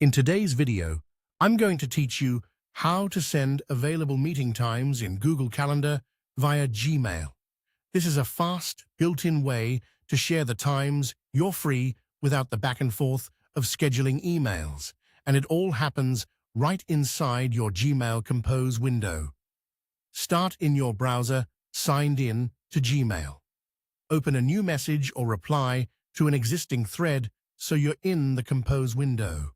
In today's video, I'm going to teach you how to send available meeting times in Google Calendar via Gmail. This is a fast, built-in way to share the times you're free without the back and forth of scheduling emails, and it all happens right inside your Gmail Compose window. Start in your browser, signed in to Gmail. Open a new message or reply to an existing thread so you're in the Compose window.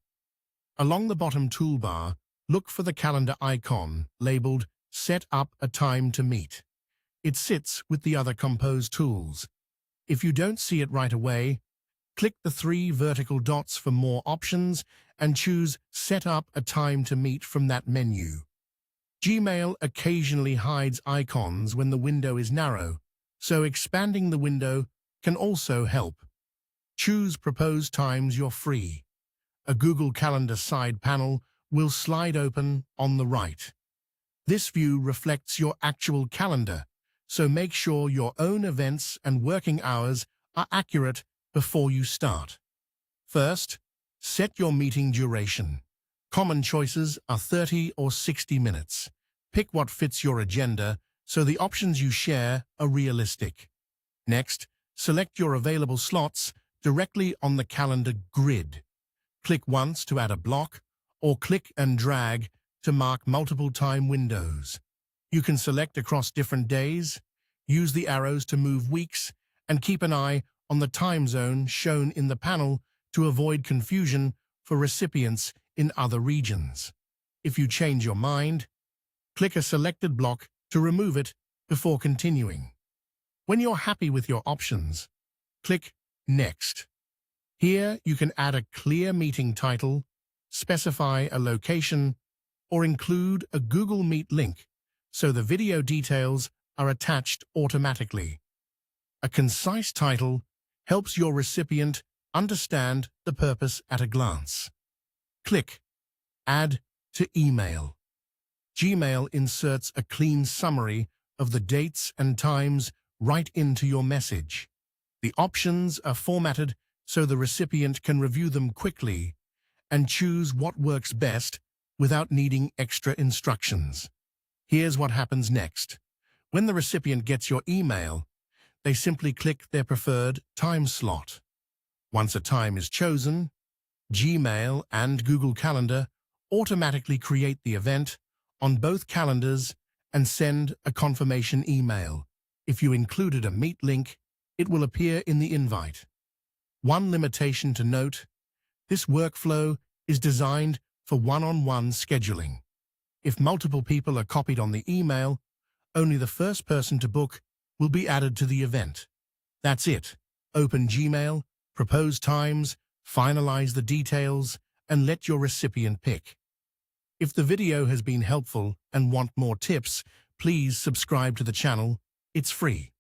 Along the bottom toolbar, look for the calendar icon labeled Set up a time to meet. It sits with the other Compose tools. If you don't see it right away, click the 3 vertical dots for more options and choose Set up a time to meet from that menu. Gmail occasionally hides icons when the window is narrow, so expanding the window can also help. Choose Propose times you're free. A Google Calendar side panel will slide open on the right. This view reflects your actual calendar, so make sure your own events and working hours are accurate before you start. First, set your meeting duration. Common choices are 30 or 60 minutes. Pick what fits your agenda so the options you share are realistic. Next, select your available slots directly on the calendar grid. Click once to add a block, or click and drag to mark multiple time windows. You can select across different days, use the arrows to move weeks, and keep an eye on the time zone shown in the panel to avoid confusion for recipients in other regions. If you change your mind, click a selected block to remove it before continuing. When you're happy with your options, click Next. Here you can add a clear meeting title, specify a location, or include a Google Meet link so the video details are attached automatically. A concise title helps your recipient understand the purpose at a glance. Click Add to Email. Gmail inserts a clean summary of the dates and times right into your message. The options are formatted so the recipient can review them quickly and choose what works best without needing extra instructions. Here's what happens next. When the recipient gets your email, they simply click their preferred time slot. Once a time is chosen, Gmail and Google Calendar automatically create the event on both calendars and send a confirmation email. If you included a Meet link, it will appear in the invite. One limitation to note: this workflow is designed for one-on-one scheduling. If multiple people are copied on the email, only the first person to book will be added to the event. That's it. Open Gmail, propose times, finalize the details, and let your recipient pick. If the video has been helpful and want more tips, please subscribe to the channel. It's free.